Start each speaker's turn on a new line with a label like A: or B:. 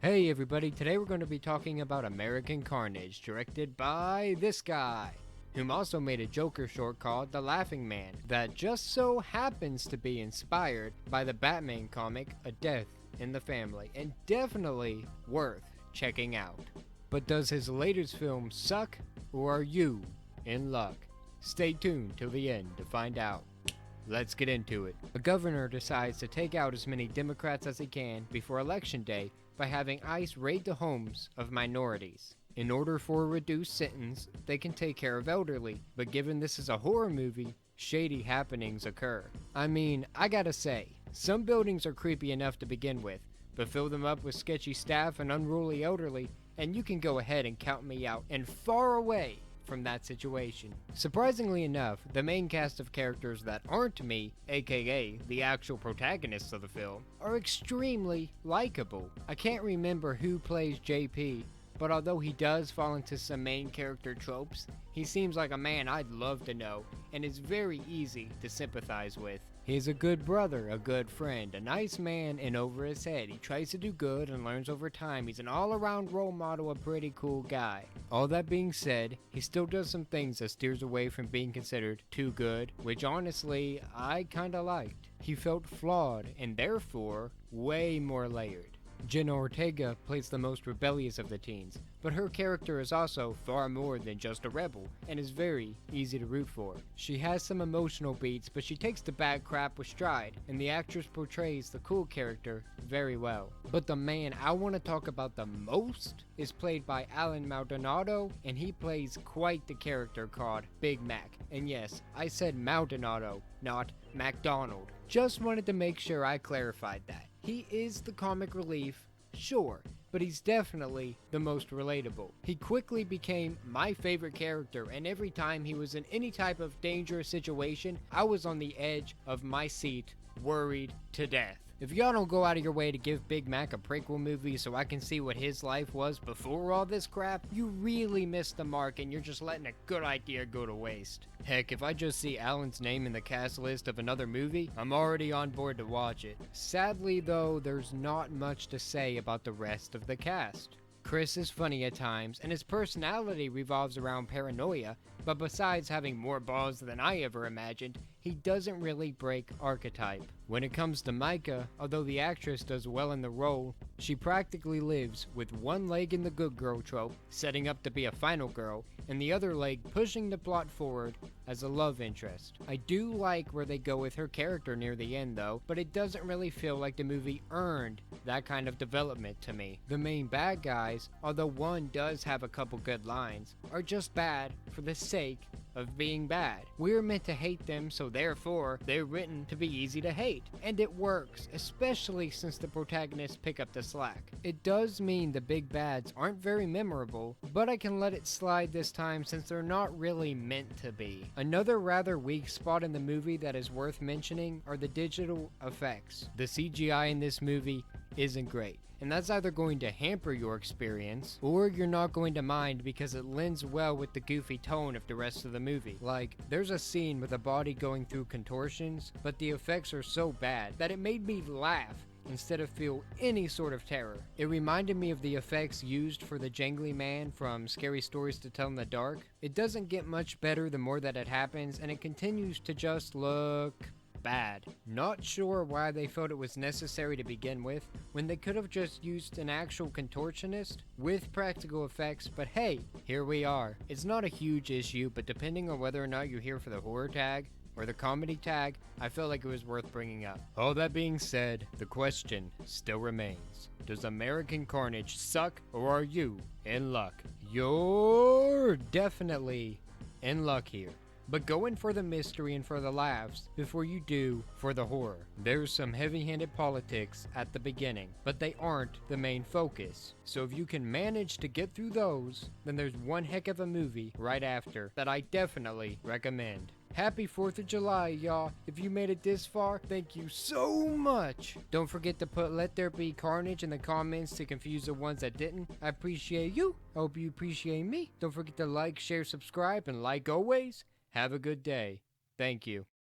A: Hey everybody, today we're going to be talking about American Carnage, directed by this guy, whom also made a Joker short called The Laughing Man, that just so happens to be inspired by the Batman comic A Death in the Family, and definitely worth checking out. But does his latest film suck, or are you in luck? Stay tuned till the end to find out. Let's get into it. A governor decides to take out as many Democrats as he can before Election Day by having ICE raid the homes of minorities. In order for a reduced sentence, they can take care of elderly, but given this is a horror movie, shady happenings occur. I mean, I gotta say, some buildings are creepy enough to begin with, but fill them up with sketchy staff and unruly elderly, and you can go ahead and count me out and far away from that situation. Surprisingly enough, the main cast of characters that aren't me, aka the actual protagonists of the film, are extremely likable. I can't remember who plays JP, but although he does fall into some main character tropes, he seems like a man I'd love to know and is very easy to sympathize with. He's a good brother, a good friend, a nice man, and over his head. He tries to do good and learns over time. He's an all-around role model, a pretty cool guy. All that being said, he still does some things that steers away from being considered too good, which honestly, I kinda liked. He felt flawed, and therefore, way more layered. Jenna Ortega plays the most rebellious of the teens, but her character is also far more than just a rebel, and is very easy to root for. She has some emotional beats, but she takes the bad crap with stride, and the actress portrays the cool character very well. But the man I want to talk about the most is played by Alan Maldonado, and he plays quite the character called Big Mac. And yes, I said Maldonado, not MacDonald. Just wanted to make sure I clarified that. He is the comic relief, sure, but he's definitely the most relatable. He quickly became my favorite character, and every time he was in any type of dangerous situation, I was on the edge of my seat, worried to death. If y'all don't go out of your way to give Big Mac a prequel movie so I can see what his life was before all this crap, you really missed the mark and you're just letting a good idea go to waste. Heck, if I just see Alan's name in the cast list of another movie, I'm already on board to watch it. Sadly though, there's not much to say about the rest of the cast. Chris is funny at times, and his personality revolves around paranoia, but besides having more balls than I ever imagined, he doesn't really break archetype. When it comes to Micah, although the actress does well in the role, she practically lives with one leg in the good girl trope, setting up to be a final girl, and the other leg pushing the plot forward as a love interest. I do like where they go with her character near the end though, but it doesn't really feel like the movie earned that kind of development to me. The main bad guys, although one does have a couple good lines, are just bad for the sake of being bad. We're meant to hate them, so therefore they're written to be easy to hate. And it works, especially since the protagonists pick up the slack. It does mean the big bads aren't very memorable, but I can let it slide this time since they're not really meant to be. Another rather weak spot in the movie that is worth mentioning are the digital effects. The CGI in this movie isn't great, and that's either going to hamper your experience, or you're not going to mind because it lends well with the goofy tone of the rest of the movie. Like, there's a scene with a body going through contortions, but the effects are so bad that it made me laugh instead of feel any sort of terror. It reminded me of the effects used for the jangly man from Scary Stories to Tell in the Dark. It doesn't get much better the more that it happens, and it continues to just look bad. Not sure why they felt it was necessary to begin with, when they could have just used an actual contortionist with practical effects, but hey, here we are. It's not a huge issue, but depending on whether or not you're here for the horror tag or the comedy tag, I felt like it was worth bringing up. All that being said, the question still remains. Does American Carnage suck, or are you in luck? You're definitely in luck here. But go in for the mystery and for the laughs before you do for the horror. There's some heavy-handed politics at the beginning, but they aren't the main focus. So if you can manage to get through those, then there's one heck of a movie right after that I definitely recommend. Happy 4th of July, y'all. If you made it this far, thank you so much. Don't forget to put Let There Be Carnage in the comments to confuse the ones that didn't. I appreciate you. I hope you appreciate me. Don't forget to like, share, subscribe, and like always, have a good day. Thank you.